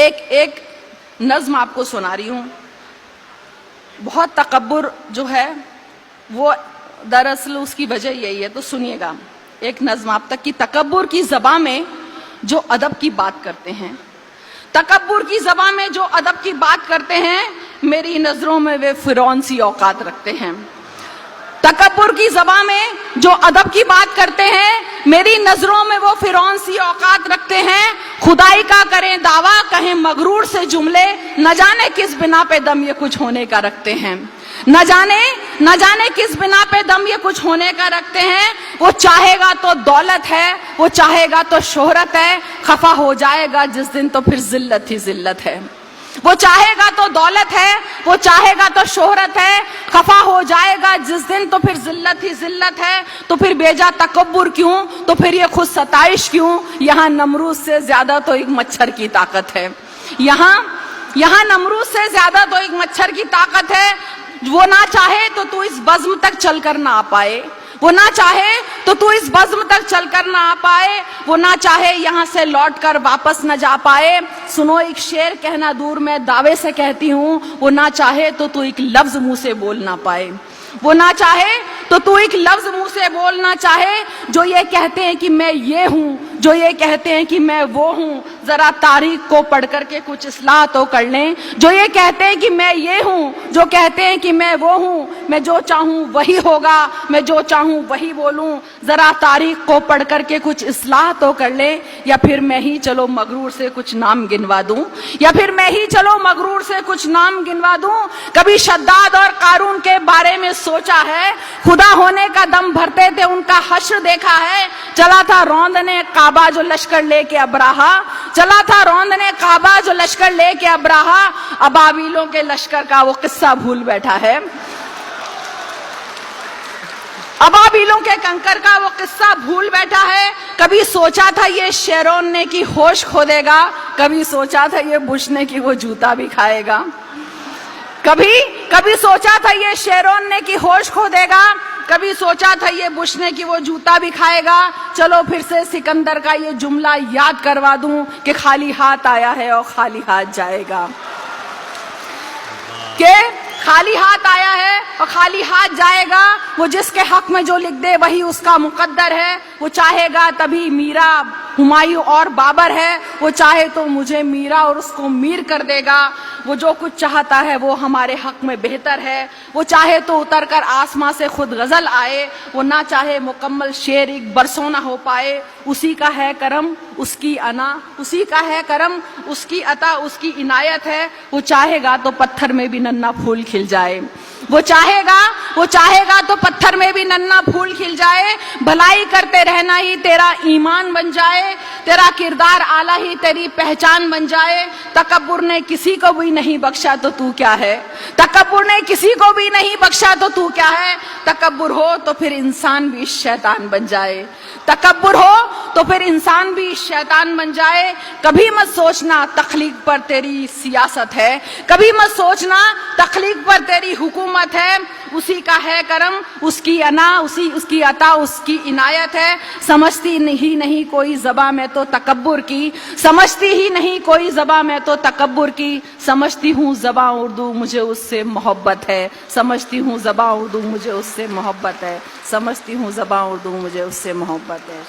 ایک نظم آپ کو سنا رہی ہوں. بہت تکبر جو ہے وہ دراصل اس کی وجہ یہی ہے، تو سنیے گا ایک نظم آپ تک کہ تکبر کی زبان میں جو ادب کی بات کرتے ہیں، تکبر کی زبان میں جو ادب کی بات کرتے ہیں، میری نظروں میں وہ فرعون سی اوقات رکھتے ہیں. تکبر کی زبان میں جو ادب کی بات کرتے ہیں، میری نظروں میں وہ فرعون سی اوقات رکھتے ہیں. خدائی کا کریں دعویٰ، کہیں مغرور سے جملے، نہ جانے کس بنا پہ دم یہ کچھ ہونے کا رکھتے ہیں. نہ جانے کس بنا پہ دم یہ کچھ ہونے کا رکھتے ہیں. وہ چاہے گا تو دولت ہے، وہ چاہے گا تو شہرت ہے، خفا ہو جائے گا جس دن تو پھر ذلت ہی ذلت ہے. وہ چاہے گا تو دولت ہے، وہ چاہے گا تو شہرت ہے، خفا ہو جائے گا جس دن تو پھر ذلت ہی ذلت ہے. تو پھر بیجا تکبر کیوں، تو پھر یہ خود ستائش کیوں؟ یہاں نمرود سے زیادہ تو ایک مچھر کی طاقت ہے. یہاں نمرود سے زیادہ تو ایک مچھر کی طاقت ہے. وہ نہ چاہے تو تو اس بزم تک چل کر نہ آ پائے، وہ نہ چاہے تو تو اس بزم تک چل کر نہ آ پائے، وہ نہ چاہے یہاں سے لوٹ کر واپس نہ جا پائے. سنو ایک شعر کہنا دور میں دعوے سے کہتی ہوں، وہ نہ چاہے تو تو ایک لفظ منہ سے بول نہ پائے. وہ نہ چاہے تو تو ایک لفظ منہ سے بولنا چاہے. جو یہ کہتے ہیں کہ میں یہ ہوں، جو یہ کہتے ہیں کہ میں وہ ہوں، ذرا تاریخ کو پڑھ کر کے کچھ اصلاح تو کر لیں. جو یہ کہتے ہیں کہ میں یہ ہوں، جو کہتے ہیں کہ میں وہ ہوں، میں جو چاہوں وہی ہوگا، میں جو چاہوں وہی بولوں، ذرا تاریخ کو پڑھ کر کے کچھ اصلاح تو کر لیں. یا پھر میں ہی چلو مغرور سے کچھ نام گنوا دوں، یا پھر میں ہی چلو مغرور سے کچھ نام گنوا دوں. کبھی شداد اور قارون کے بارے میں سوچا ہے، خدا ہونے کا دم بھرتے تھے ان کا حشر دیکھا ہے. چلا تھا روندنے کعبہ جو لشکر لے کے ابراہا، چلا تھا روندنے کعبہ جو لشکر لے کے ابراہا. ابابیلوں کے لشکر کا وہ قصہ بھول بیٹھا ہے، ابابیلوں کے کنکر کا وہ قصہ بھول بیٹھا ہے. کبھی سوچا تھا یہ شیرون نے کی ہوش کھو دے گا، کبھی سوچا تھا یہ بش نے کی وہ جوتا بھی کھائے گا. کبھی سوچا تھا یہ شیرون نے کی ہوش کھو دے گا، کبھی سوچا تھا یہ بش نے کی وہ جوتا بھی کھائے گا. چلو پھر سے سکندر کا یہ جملہ یاد کروا دوں کہ خالی ہاتھ آیا ہے اور خالی ہاتھ جائے گا. کہ خالی ہاتھ آیا ہے اور خالی ہاتھ جائے گا. وہ جس کے حق میں جو لکھ دے وہی اس کا مقدر ہے. وہ چاہے گا تبھی میرا ہمایوں اور بابر ہے، وہ چاہے تو مجھے میرا اور اس کو میر کر دے گا. وہ جو کچھ چاہتا ہے وہ ہمارے حق میں بہتر ہے. وہ چاہے تو اتر کر آسماں سے خود غزل آئے، وہ نہ چاہے مکمل شعر ایک برسوں نہ ہو پائے. اسی کا ہے کرم اس کی انا، اسی کا ہے کرم اس کی عطا، اس کی عنایت ہے. وہ چاہے گا تو پتھر میں بھی ننا پھول کھل جائے. وہ چاہے گا تو پتھر میں بھی ننا پھول کھل جائے. بھلائی کرتے رہنا ہی تیرا ایمان بن جائے، تیرا کردار اعلیٰ ہی تیری پہچان بن جائے. تکبر نے کسی کو بھی نہیں بخشا تو تو کیا ہے، تکبر نے کسی کو بھی نہیں بخشا تو تو کیا ہے. تکبر ہو تو پھر انسان بھی شیطان بن جائے، تکبر ہو تو پھر انسان بھی شیطان بن جائے. کبھی مت سوچنا تخلیق پر تیری سیاست ہے، کبھی مت سوچنا تخلیق پر تیری حکومت ہے. اسی کا ہے کرم اس کی انا، اس کی عطا، اس کی عنایت ہے. سمجھتی ہی نہیں کوئی زباں میں تو تکبر کی، سمجھتی ہی نہیں کوئی زباں میں تو تکبر کی. سمجھتی ہوں زباں اردو مجھے اس سے محبت ہے، سمجھتی ہوں زباں اردو مجھے اس سے محبت ہے، سمجھتی ہوں زباں اردو مجھے اس سے محبت ہے.